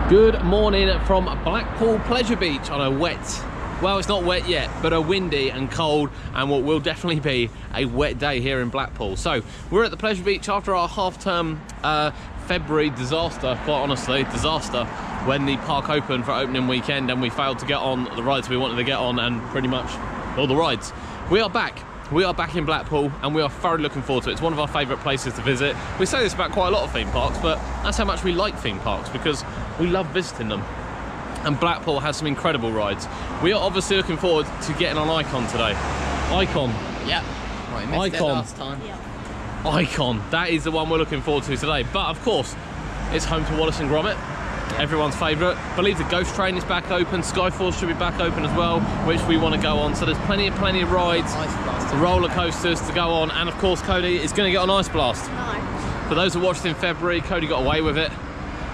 Good morning from Blackpool Pleasure Beach on a wet, well, it's not wet yet, but a windy and cold and what will definitely be a wet day here in Blackpool. So we're at the Pleasure Beach after our half-term February disaster, quite honestly, disaster, when the park opened for opening weekend and we failed to get on the rides we wanted to get on and pretty much all the rides. We are back. We are back in Blackpool and we are thoroughly looking forward to it. It's one of our favourite places to visit. We say this about quite a lot of theme parks, but that's how much we like theme parks, because we love visiting them. And Blackpool has some incredible rides. We are obviously looking forward to getting on Icon today. Icon. Yep. Right, missed Icon. it last time. Yep. Icon. That is the one we're looking forward to today. But of course, it's home to Wallace and Gromit. Everyone's favourite. I believe the Ghost Train is back open. Skyfall should be back open as well, which we want to go on. So there's plenty of rides, roller coasters to go on, and of course Cody is going to get on Ice Blast. Nice. For those who watched in February, Cody got away with it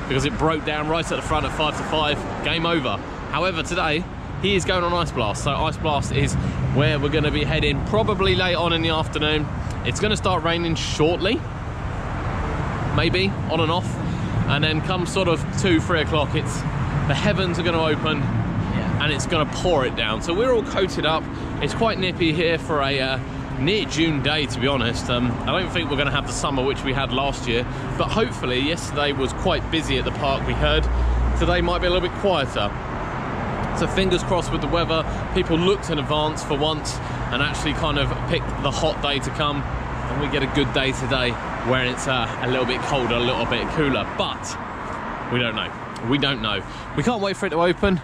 because it broke down right at the front at 5 to 5. Game over. However, today he is going on Ice Blast. So Ice Blast is where we're going to be heading, probably late on in the afternoon. It's going to start raining shortly, maybe on and off. And then come sort of 2-3 o'clock, it's the heavens are going to open and it's going to pour it down. So we're all coated up. It's quite nippy here for a near June day, to be honest. I don't think we're going to have the summer which we had last year, but hopefully yesterday was quite busy at the park, we heard. Today might be a little bit quieter. So fingers crossed with the weather. People looked in advance for once and actually kind of picked the hot day to come, and we get a good day today where it's a little bit colder, a little bit cooler, but we don't know. We don't know. We can't wait for it to open.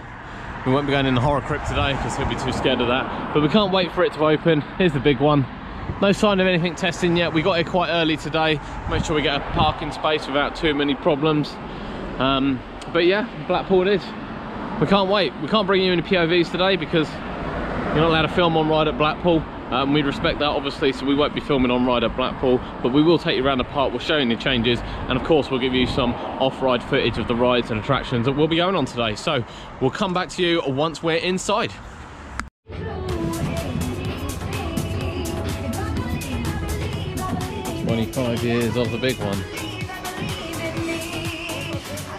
We won't be going in the horror crypt today because he'll be too scared of that, but we can't wait for it to open. Here's the big one. No sign of anything testing yet. We got here quite early today. Make sure we get a parking space without too many problems. But yeah, Blackpool it is. We can't wait. We can't bring you any POVs today because you're not allowed to film on ride at Blackpool. We respect that obviously, so we won't be filming on ride at Blackpool, but we will take you around the park. We'll show you the changes, and of course we'll give you some off-ride footage of the rides and attractions that we'll be going on today. So we'll come back to you once we're inside. 25 years of the big one.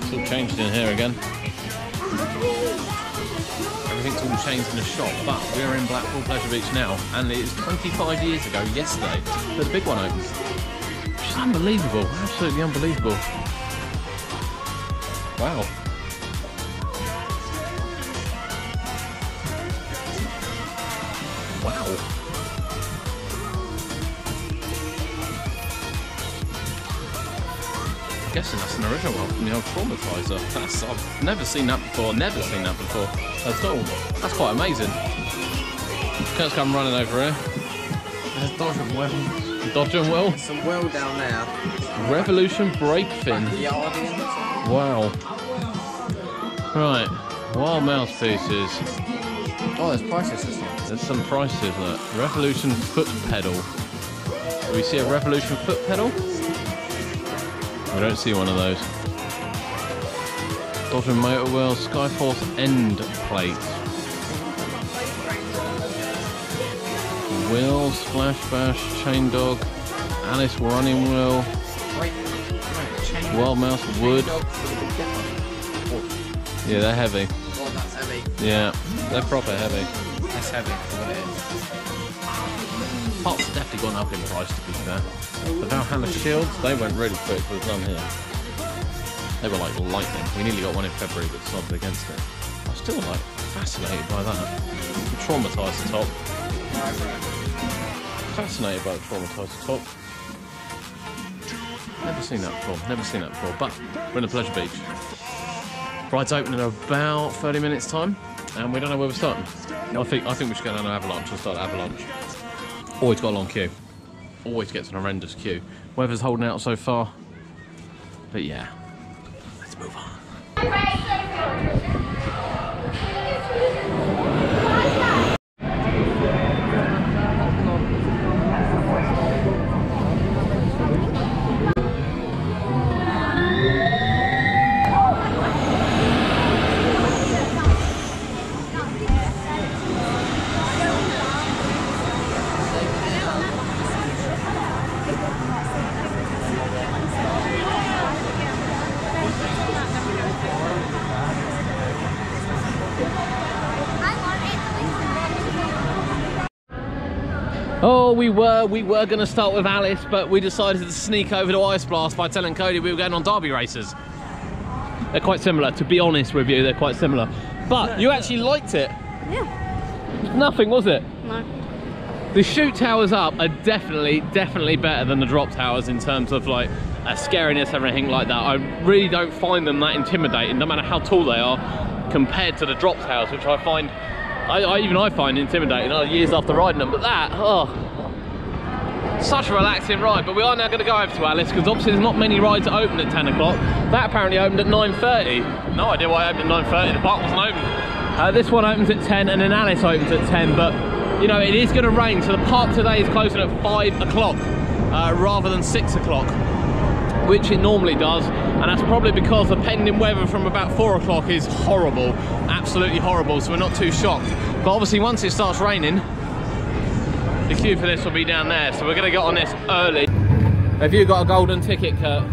It's all changed in here again. Everything's all changed in the shop, but we're in Blackpool Pleasure Beach now, and it is 25 years ago yesterday that the big one opened. Which is unbelievable, absolutely unbelievable. Wow. Wow. I'm guessing that's an original one from the old Traumatizer. I've never seen that before, at all. That's quite amazing. Kurt's come running over here. There's dodging well. Dodging well. There's some well down there. Revolution brake fin. Wow. Right. Wild mouse pieces. Oh, there's prices this one. There's some prices. Look. Revolution foot pedal. Do we see a Revolution foot pedal? I don't see one of those. Dodging motor wheel, Skyforce end plate. Wheels, Splash Bash, Chain Dog, Alice running wheel, Wild Mouse wood. Yeah, they're heavy. Oh, that's heavy. Yeah, they're proper heavy. That's heavy for what it is. Parts have definitely gone up in price, to be fair. The Valhalla shields, they went really quick. There's none here. They were like lightning. We nearly got one in February, but decided against it. I'm still like fascinated by that. The Traumatizer top. Fascinated by the Traumatizer top. Never seen that before. Never seen that before. But we're in the Pleasure Beach. Ride's open in about 30 minutes time, and we don't know where we're starting. I think we should go down to Avalanche and start at Avalanche. Always got a long queue. Always gets an horrendous queue. Weather's holding out so far, but yeah. Let's move on. Oh, we were going to start with Alice, but we decided to sneak over to Ice Blast by telling Cody we were going on derby races. They're quite similar, to be honest with you, they're quite similar. But you actually liked it. Yeah. Nothing, was it? No. The shoot towers up are definitely better than the drop towers in terms of like scariness, everything like that. I really don't find them that intimidating, no matter how tall they are, compared to the drop towers, which I find, I find intimidating years after riding them. But that, oh, such a relaxing ride. But we are now going to go over to Alice, because obviously there's not many rides that open at 10 o'clock. That apparently opened at 9:30. No idea why it opened at 9:30, the park wasn't open. This one opens at 10 and then Alice opens at 10, but you know, it is going to rain, so the park today is closing at 5 o'clock rather than 6 o'clock, which it normally does, and that's probably because the pending weather from about 4 o'clock is horrible, absolutely horrible, so we're not too shocked. But obviously once it starts raining, the queue for this will be down there, so we're going to get on this early. Have you got a golden ticket, Kurt?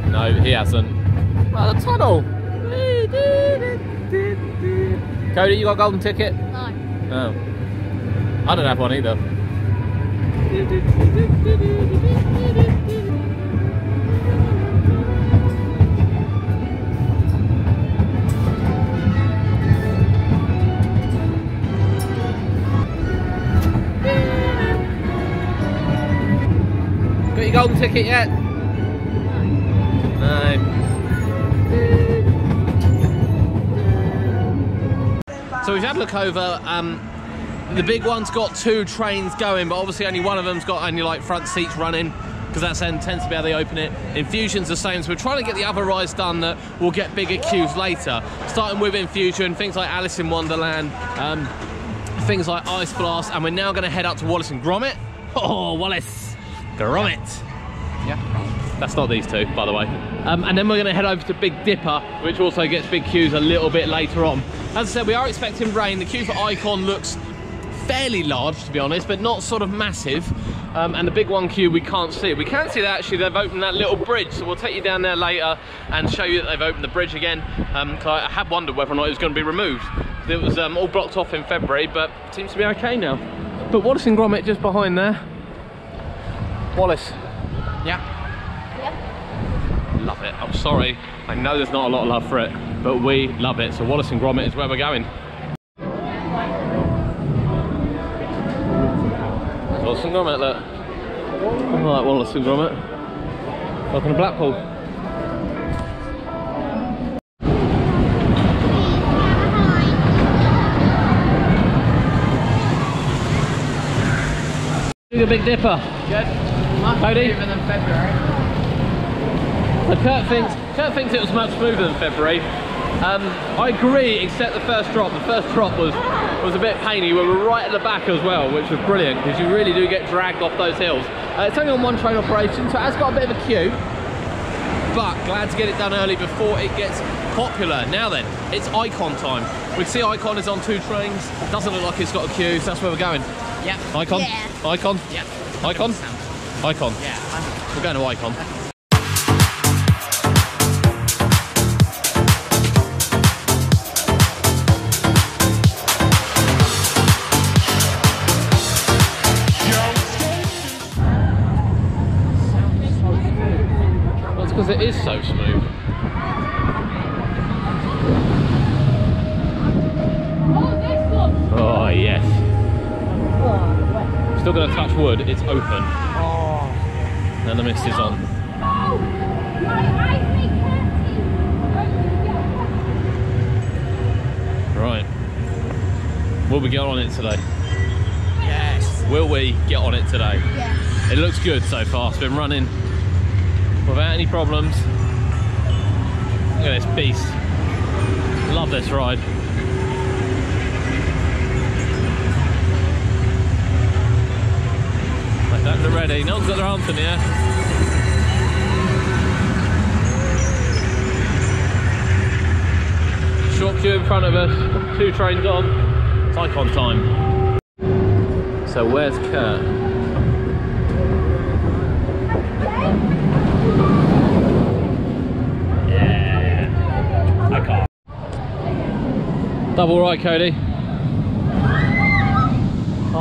No, he hasn't. Oh, the tunnel! Cody, you got a golden ticket? No. Oh. I don't have one either. Got your golden ticket yet? No. So we've had a look over, the big one's got 2 trains going, but obviously only one of them's got only like front seats running, because that tends to be how they open it. Infusion's the same, so we're trying to get the other rides done that will get bigger queues later. Starting with Infusion, things like Alice in Wonderland, things like Ice Blast, and we're now going to head up to Wallace and Gromit. Oh, Wallace, Gromit. Yeah. That's not these two, by the way. And then we're going to head over to Big Dipper, which also gets big queues a little bit later on. As I said, we are expecting rain. The queue for Icon looks fairly large, to be honest, but not sort of massive. And the big one queue we can't see. We can see that actually they've opened that little bridge, so we'll take you down there later and show you that they've opened the bridge again. I had wondered whether or not it was going to be removed. It was all blocked off in February, but it seems to be okay now. But Wallace and Gromit just behind there. Wallace. Yeah. Love it. I'm sorry, I know there's not a lot of love for it, but we love it. So Wallace and Gromit is where we're going. There's Wallace and Gromit, look. I like Wallace and Gromit. Welcome to Blackpool. Do the Big Dipper. Good. Much Cody? smoother than February. So Kurt thinks it was much smoother than February. I agree, except the first drop. The first drop was a bit painy. We were right at the back as well, which was brilliant, because you really do get dragged off those hills. It's only on 1 train operation, so it has got a bit of a queue, but glad to get it done early before it gets popular. Now then, it's Icon time. We see Icon is on 2 trains. Doesn't look like it's got a queue, so that's where we're going. Yeah. Icon? Yeah. Icon? Yeah. Icon? Icon. Yeah. We're going to Icon. That's because it is so smooth. Oh yes. Still going to touch wood, it's open. And the mist is on. Right. Will we get on it today? Yes. Will we get on it today? Yes. It looks good so far. It's been running without any problems. Look at this beast. Love this ride. Like that, they're ready. No one's got their arms in the air. Short queue in front of us, 2 trains on. It's Icon time. So where's Kurt? Yeah. I can't. Double right, Cody.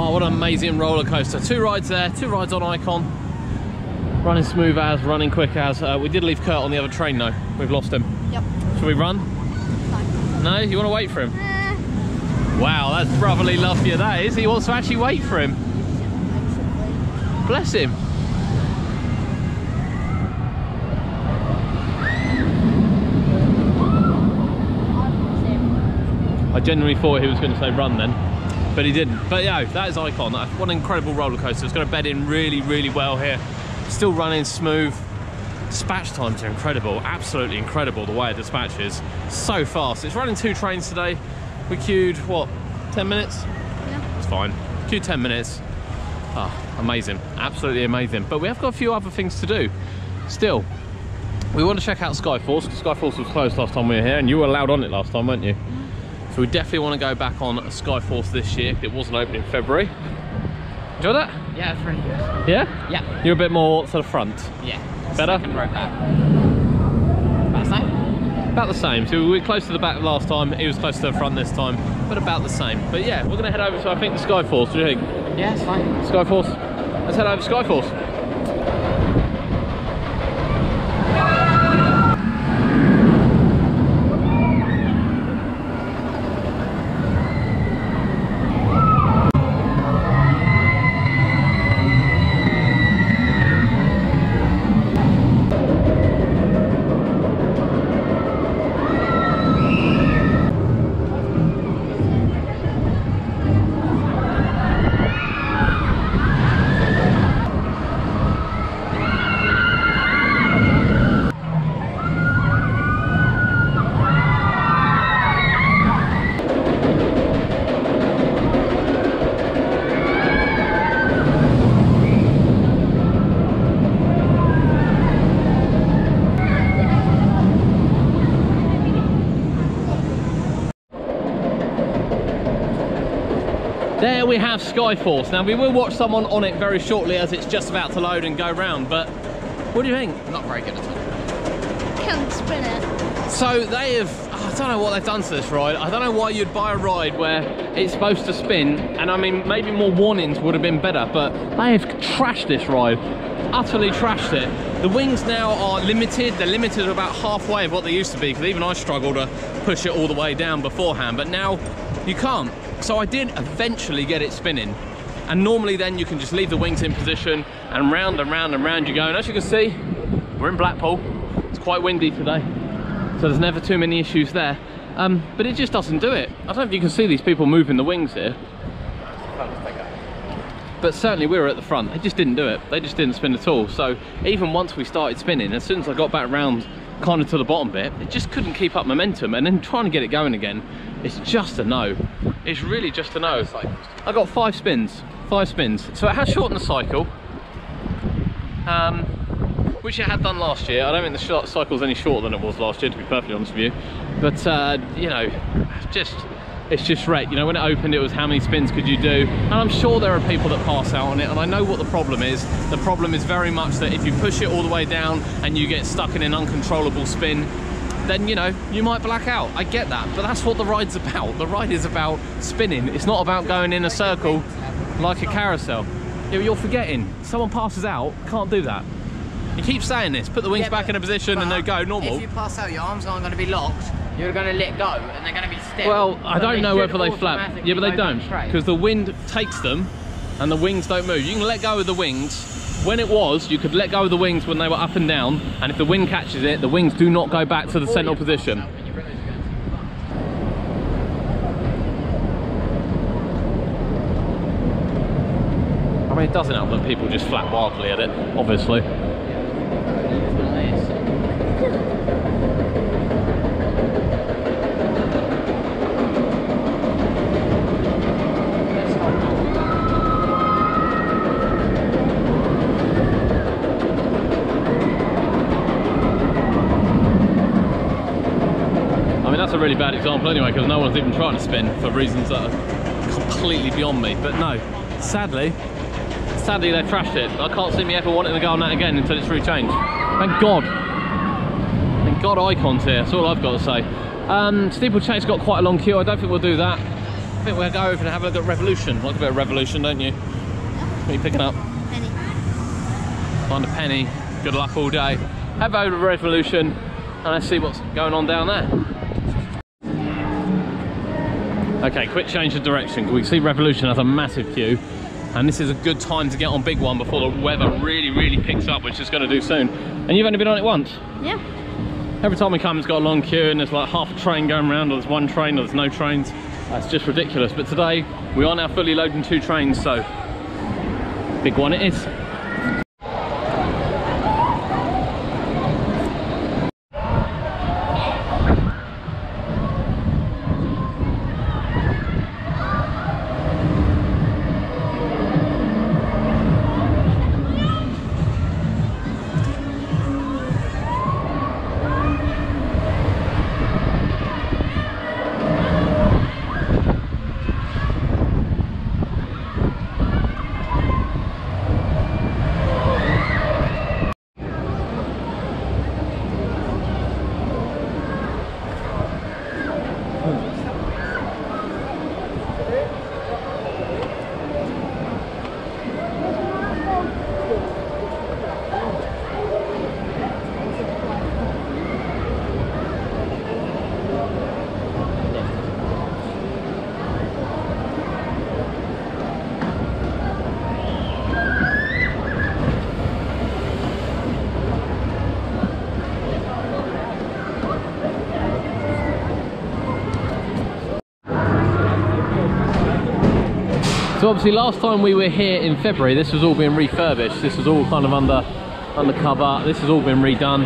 Oh, what an amazing roller coaster. 2 rides there, 2 rides on Icon. Running smooth as, running quick as. We did leave Kurt on the other train though. We've lost him. Yep. Should we run? No, you want to wait for him? Wow, that's brotherly love for you, that is. He wants to actually wait for him. Bless him. I genuinely thought he was going to say run then, but he didn't. But yeah, that is Icon. What an incredible roller coaster. It's going to bed in really, really well here. Still running smooth. Dispatch times are incredible, absolutely incredible the way it dispatches. So fast. It's running 2 trains today. We queued, what, 10 minutes? Yeah. It's fine. Queued 10 minutes. Ah, amazing, absolutely amazing. But we have got a few other things to do. Still, we want to check out Skyforce, because Skyforce was closed last time we were here, and you were allowed on it last time, weren't you? So we definitely want to go back on Skyforce this year. It wasn't open in February. Enjoy that? Yeah, it's really good. Yeah? Yeah. You're a bit more to the front. Yeah. Better? Second row back. About the same? About the same. So we were close to the back last time, he was close to the front this time, but about the same. But yeah, we're going to head over to, I think, the Skyforce. What do you think? Yeah, it's fine. Skyforce? Let's head over to Skyforce. There we have Skyforce. Now we will watch someone on it very shortly as it's just about to load and go round, but what do you think? Not very good at all. Can't spin it. So they have, I don't know what they've done to this ride. I don't know why you'd buy a ride where it's supposed to spin, and I mean, maybe more warnings would have been better, but they have trashed this ride. Utterly trashed it. The wings now are limited. They're limited to about halfway of what they used to be, because even I struggled to push it all the way down beforehand, but now you can't. So I did eventually get it spinning, and normally then you can just leave the wings in position and round and round and round you go. And as you can see, we're in Blackpool. It's quite windy today, so there's never too many issues there. But it just doesn't do it. I don't know if you can see these people moving the wings here, but certainly we were at the front. They just didn't do it. They just didn't spin at all. So even once we started spinning, as soon as I got back round kind of to the bottom bit, it just couldn't keep up momentum, and then trying to get it going again, it's just a no. It's really just a no. I got 5 spins. 5 spins. So it has shortened the cycle, which it had done last year. I don't think the cycle's any shorter than it was last year, to be perfectly honest with you. But you know, it's just right. You know, when it opened, it was how many spins could you do? And I'm sure there are people that pass out on it, and I know what the problem is. The problem is very much that if you push it all the way down and you get stuck in an uncontrollable spin, then, you know, you might black out. I get that, but that's what the ride's about. The ride is about spinning. It's not about going in a circle like a carousel. You're forgetting. Someone passes out, can't do that. You keep saying this, put the wings back in a position and they go normal. If you pass out, your arms aren't going to be locked. You're going to let go and they're going to be still. Well, I don't know whether they flap. Yeah, but they don't, because the wind takes them and the wings don't move. You can let go of the wings. When it was, you could let go of the wings when they were up and down, and if the wind catches it, the wings do not go back to the central position. I mean, it doesn't help that people just flap wildly at it, obviously. That's a really bad example anyway, because no one's even trying to spin for reasons that are completely beyond me. But no, sadly they trashed it. I can't see me ever wanting to go on that again until it's rechanged. Thank God Icon's here, that's all I've got to say. Steeplechase got quite a long queue. I don't think we'll do that. I think we'll go over and have a look at Revolution. Like a bit of Revolution, don't you? What are you picking up? Penny. Find a penny. Good luck all day. Have over to Revolution and let's see what's going on down there. Okay, quick change of direction. We see Revolution has a massive queue, and this is a good time to get on big one before the weather really picks up, which it's going to do soon. And you've only been on it once? Yeah. Every time we come, it's got a long queue, and there's like half a train going around, or there's one train, or there's no trains. That's just ridiculous. But today, we are now fully loading 2 trains, so big one it is. So obviously last time we were here in February, this was all being refurbished. This was all kind of undercover. This has all been redone.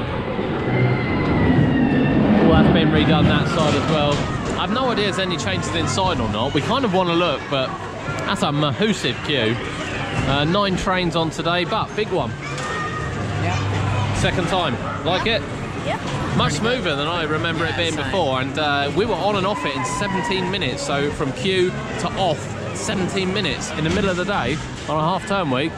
All that's been redone that side as well. I've no idea if there's any changes inside or not. We kind of want to look, but that's a massive queue. 9 trains on today, but big one. Yeah. Second time. Like it? Yeah. Much smoother than I remember it being before, and we were on and off it in 17 minutes. So from queue to off, 17 minutes in the middle of the day on a half-term week.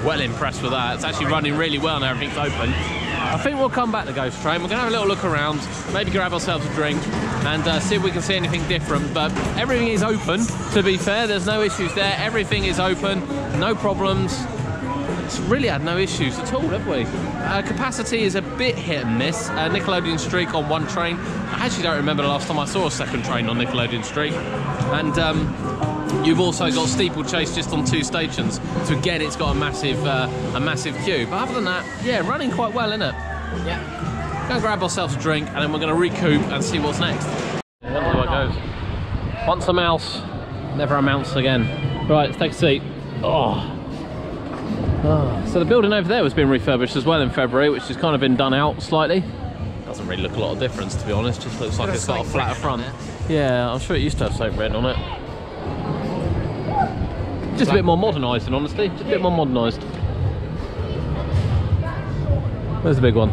Well impressed with that. It's actually running really well now everything's open. I think we'll come back to Ghost Train. We're going to have a little look around, maybe grab ourselves a drink and see if we can see anything different. But everything is open, to be fair. There's no issues there. Everything is open, no problems. It's really had no issues at all, have we? Capacity is a bit hit and miss. Nickelodeon Streak on 1 train. I actually don't remember the last time I saw a second train on Nickelodeon Streak. And you've also got Steeplechase just on 2 stations. So again, it's got a massive queue. But other than that, yeah, running quite well, isn't it? Yeah. Go and grab ourselves a drink, and then we're going to recoup and see what's next. Yeah, that's how it goes. Once a mouse, never a mouse again. Right, let's take a seat. Oh. So the building over there was being refurbished as well in February, which has kind of been done out slightly. Doesn't really look a lot of difference, to be honest. Just looks like it's got a flatter front. Yeah, I'm sure it used to have Saint Red on it. Just a bit more modernised, in honesty. Just a bit more modernised. There's the big one.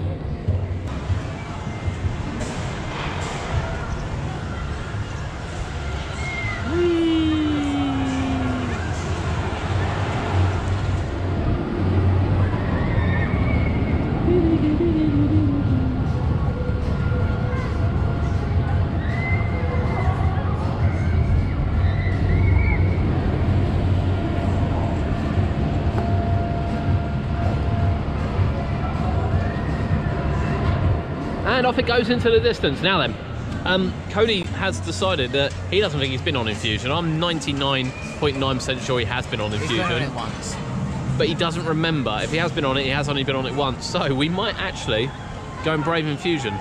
And off it goes into the distance. Now then, Cody has decided that he doesn't think he's been on Infusion. I'm 99.9% sure he has been on Infusion. He's been on it once. But he doesn't remember. If he has been on it, he has only been on it once. So we might actually go and brave Infusion.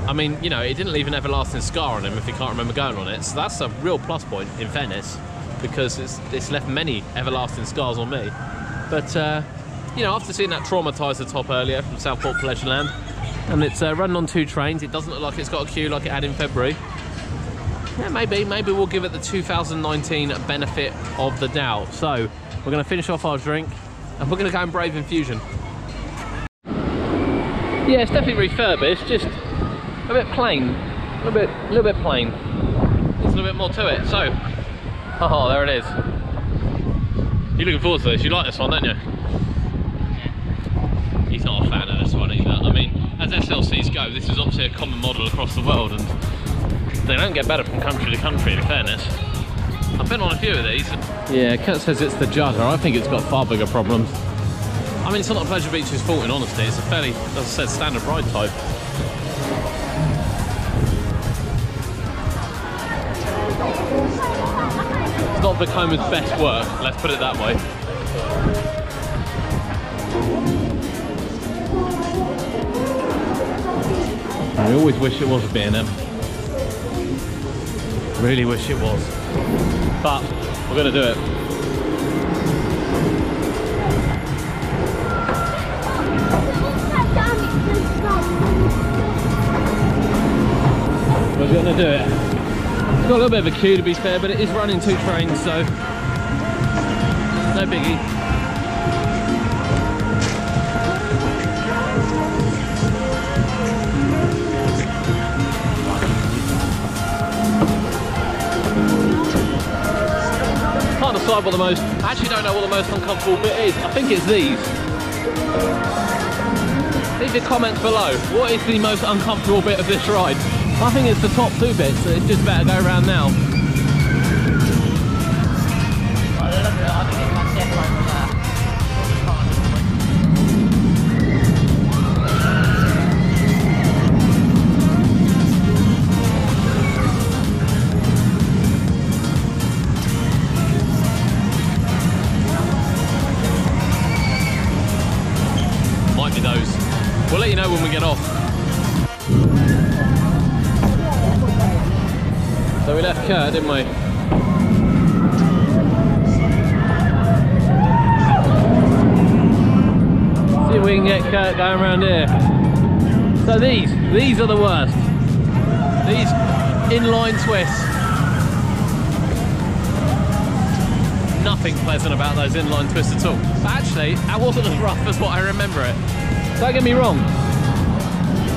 I mean, you know, it didn't leave an everlasting scar on him if he can't remember going on it. So that's a real plus point, in fairness, because it's left many everlasting scars on me. But you know, after seeing that traumatiser top earlier from Southport Pleasureland, and it's running on 2 trains, it doesn't look like it's got a queue like it had in February. Yeah, maybe we'll give it the 2019 benefit of the doubt. So we're going to finish off our drink, and we're going to go and brave Infusion. Yeah, it's definitely refurbished, just a bit plain, a little bit plain. There's a little bit more to it. So, oh, there it is. You're looking forward to this. You like this one, don't you? He's not a fan of this one either. I mean, as SLCs go, this is obviously a common model across the world, and They don't get better from country to country, in fairness. I've been on a few of these. Yeah, Kurt says it's the judder. I think it's got far bigger problems. I mean, it's not Pleasure Beach's fault, in honesty. It's a fairly, as I said, standard ride type. It's not Vekoma's best work, let's put it that way. I always wish it was a B&M. Really wish it was. But we're going to do it. We're going to do it. It's got a little bit of a queue, to be fair, but it is running 2 trains, so no biggie. Can't decide what the most, I actually don't know what the most uncomfortable bit is. I think it's these. Leave your comments below. What is the most uncomfortable bit of this ride? I think it's the top 2 bits, so it's just better go around now. Might be those. We'll let you know when we get off. So we left Kurt, didn't we? See if we can get Kurt going around here. So these are the worst. These inline twists. Nothing pleasant about those inline twists at all. But actually, that wasn't as rough as what I remember it. Don't get me wrong.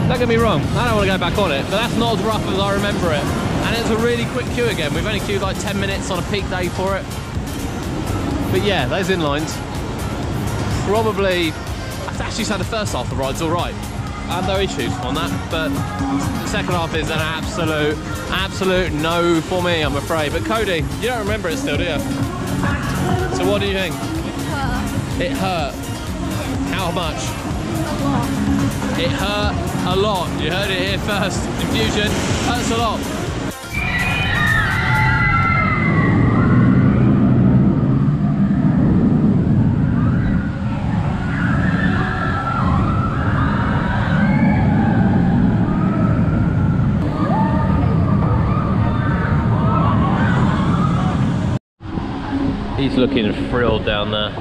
Don't get me wrong. I don't want to go back on it, but that's not as rough as I remember it. And it's a really quick queue again. We've only queued like 10 minutes on a peak day for it. But yeah, those inlines, probably, I'd actually say the first half of the ride's all right. I had no issues on that, but the second half is an absolute no for me, I'm afraid. But Cody, you don't remember it still, do you? So what do you think? It hurt. How much? It hurt a lot. You heard it here first. Infusion hurts a lot. He's looking thrilled down there.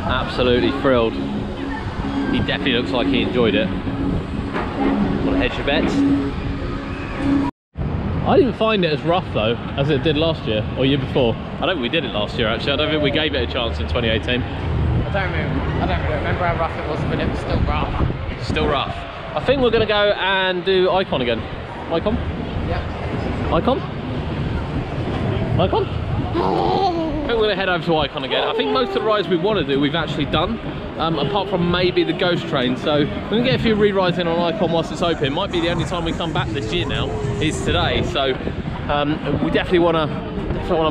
Absolutely thrilled. He definitely looks like he enjoyed it. Want to hedge your bets? I didn't find it as rough though as it did last year or year before. I don't think we did it last year actually. I don't think we gave it a chance in 2018. I don't really remember how rough it was, but it was still rough. Still rough. I think we're going to go and do Icon again. Icon? Yeah. Icon? Icon? I think we're going to head over to Icon again. I think most of the rides we want to do we've actually done, apart from maybe the ghost train. So we're going to get a few re-rides in on Icon whilst it's open. Might be the only time we come back this year now is today. So we definitely want to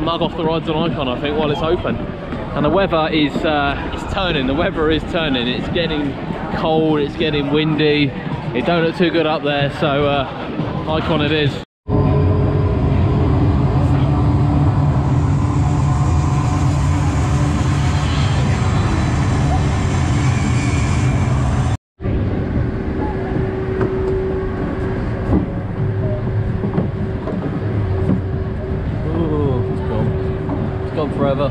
mug off the rides on Icon, I think, while it's open. And the weather is turning. The weather is turning. It's getting cold. It's getting windy. It don't look too good up there. So Icon it is. Forever.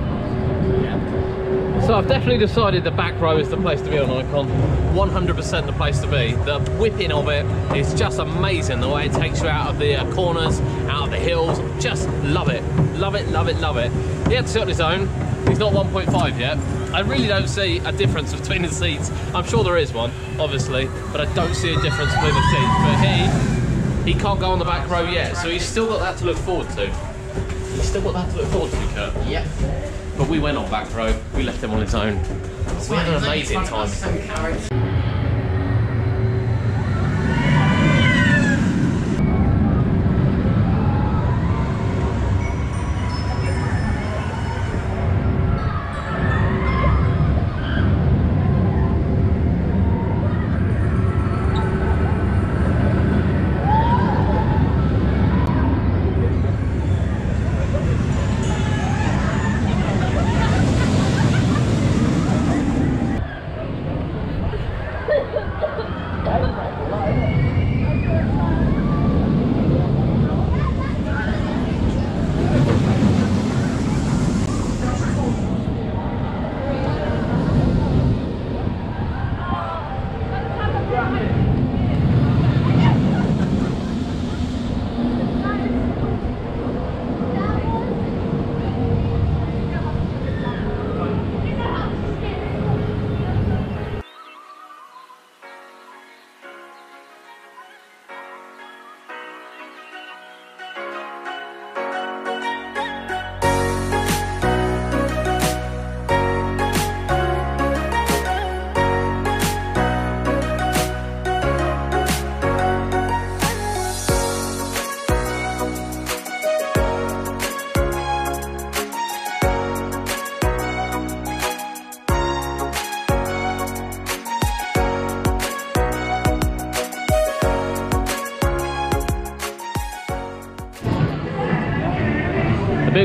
So I've definitely decided the back row is the place to be on Icon. 100% the place to be. The whipping of it is just amazing. The way it takes you out of the corners, out of the hills. Just love it. Love it, love it, love it. He had to sit on his own. He's not 1.5 yet. I really don't see a difference between the seats. I'm sure there is one, obviously, but I don't see a difference between the seats. But he can't go on the back row yet, so he's still got that to look forward to. He's still got that to look forward to, Kurt. Yep. But we went on back row, we left him on his own. We had an amazing time.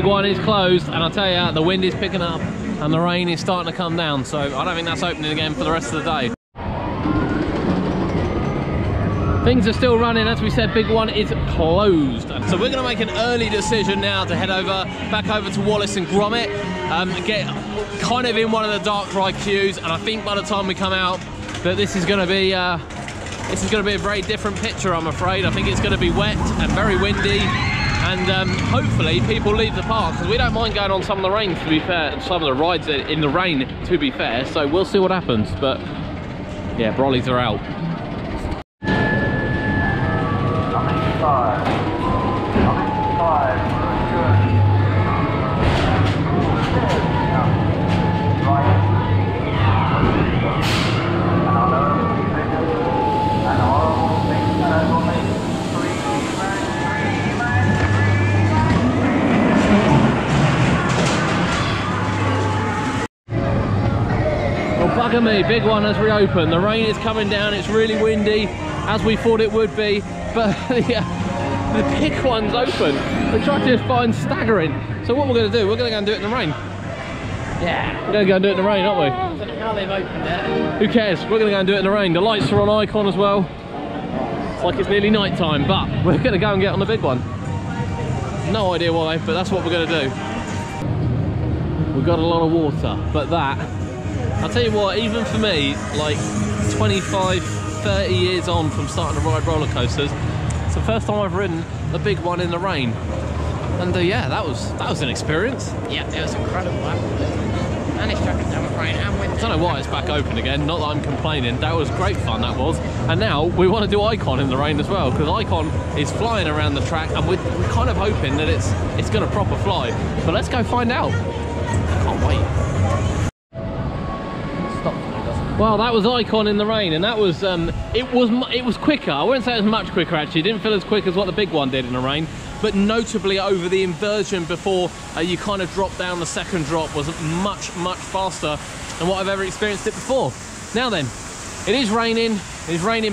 big one is closed, and I'll tell you, the wind is picking up and the rain is starting to come down, so I don't think that's opening again for the rest of the day. Things are still running. As we said, big one is closed. So we're going to make an early decision now to head back over to Wallace and Gromit, get kind of in one of the dark ride queues, and I think by the time we come out that this is going to be a very different picture, I'm afraid. I think it's going to be wet and very windy, and hopefully people leave the park, because we don't mind going on some of the rain, to be fair, some of the rides in the rain, to be fair, so we'll see what happens. But yeah, brollies are out. Bugger me, big one has reopened. The rain is coming down, it's really windy, as we thought it would be, but the big one's open, which I just find staggering. So what we're going to do, we're going to go and do it in the rain. Yeah, we're going to go and do it in the rain, aren't we? I don't know how they've opened it. Who cares? We're going to go and do it in the rain. The lights are on Icon as well. It's like it's nearly night time, but we're going to go and get on the big one. No idea why, but that's what we're going to do. We've got a lot of water, but that, I'll tell you what, even for me, like 25, 30 years on from starting to ride roller coasters, it's the first time I've ridden a big one in the rain. And yeah, that was an experience. Yeah, it was incredible, actually. And it's tracking down with rain and wind. I don't know why it's back open again, not that I'm complaining. That was great fun, that was. And now we want to do Icon in the rain as well, because Icon is flying around the track, and we're kind of hoping that it's going to proper fly. But let's go find out. I can't wait. Well, that was Icon in the rain, and that was it was quicker. I wouldn't say it was much quicker, actually. It didn't feel as quick as what the big one did in the rain, but notably over the inversion before you kind of drop down, the second drop was much faster than what I've ever experienced it before. Now then, it is raining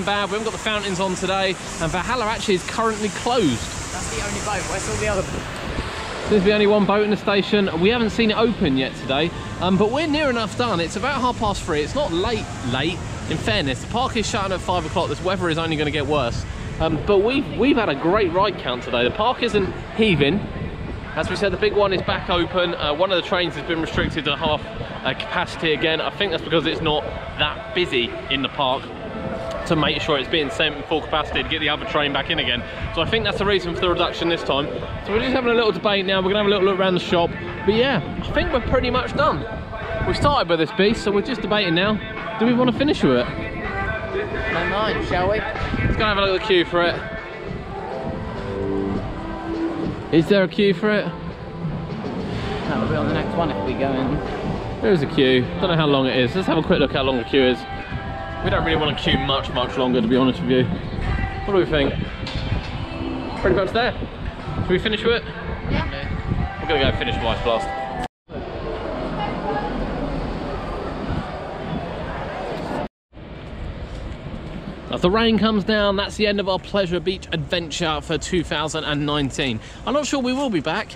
bad. We haven't got the fountains on today, and Valhalla actually is currently closed. That's the only boat. Where's all the other boats? Seems to be only one boat in the station. We haven't seen it open yet today, but we're near enough done. It's about 3:30. It's not late, in fairness. The park is shutting at 5 o'clock. This weather is only going to get worse. But we've had a great ride count today. The park isn't heaving. As we said, the big one is back open. One of the trains has been restricted to half capacity again. I think that's because it's not that busy in the park to make sure it's being sent in full capacity to get the other train back in again. So I think that's the reason for the reduction this time. So we're just having a little debate now. We're gonna have a little look around the shop. But yeah, I think we're pretty much done. We started with this beast, so we're just debating now. Do we want to finish with it? No mind, shall we? Let's go and have a look at the queue for it. Is there a queue for it? That'll be on the next one if we go in. There is a queue. Don't know how long it is. Let's have a quick look how long the queue is. We don't really want to queue much longer, to be honest with you. What do we think? Pretty much there. Should we finish with it? Yeah. We're going to go finish with Ice Blast. As the rain comes down, that's the end of our Pleasure Beach adventure for 2019. I'm not sure we will be back.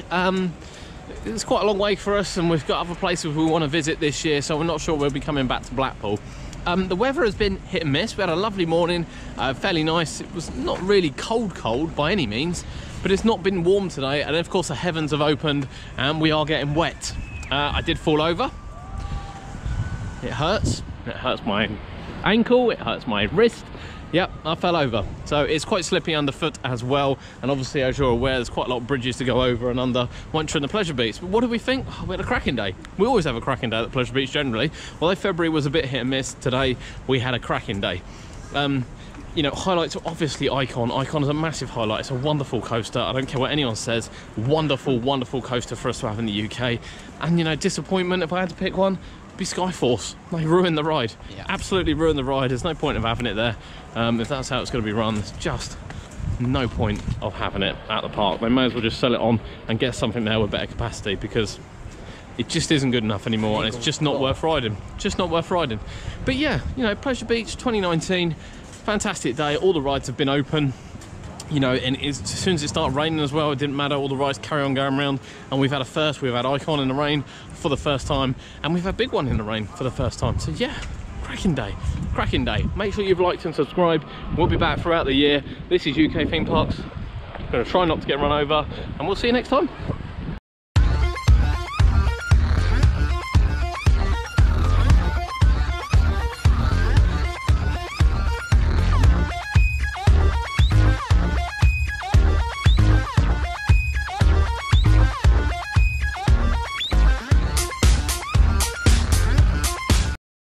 It's quite a long way for us, and we've got other places we want to visit this year, so we're not sure we'll be coming back to Blackpool. The weather has been hit and miss. We had a lovely morning, fairly nice. It was not really cold by any means, but it's not been warm today. And of course the heavens have opened and we are getting wet. I did fall over. It hurts. It hurts my ankle, it hurts my wrist. Yep, I fell over. So it's quite slippy underfoot as well. And obviously, as you're aware, there's quite a lot of bridges to go over and under once you're in the Pleasure Beach. But what do we think? Oh, we had a cracking day. We always have a cracking day at the Pleasure Beach generally. Although February was a bit hit and miss, today we had a cracking day. You know, highlights are obviously Icon. Icon is a massive highlight. It's a wonderful coaster. I don't care what anyone says. Wonderful, wonderful coaster for us to have in the UK. And, you know, disappointment, if I had to pick one, be Skyforce. They ruined the ride. Yeah. Absolutely ruined the ride. There's no point of having it there. If that's how it's going to be run, there's just no point of having it at the park. They may as well just sell it on and get something there with better capacity, because it just isn't good enough anymore, and it's just not worth riding. Just not worth riding. But yeah, you know, Pleasure Beach 2019, fantastic day. All the rides have been open. you know, and as soon as it started raining as well, it didn't matter, all the rides carry on going around. And we've had a first, we've had Icon in the rain for the first time, and we've had Big One in the rain for the first time. So yeah, cracking day, cracking day. Make sure you've liked and subscribed. We'll be back throughout the year. This is UK Theme Parks. I'm gonna try not to get run over, and we'll see you next time.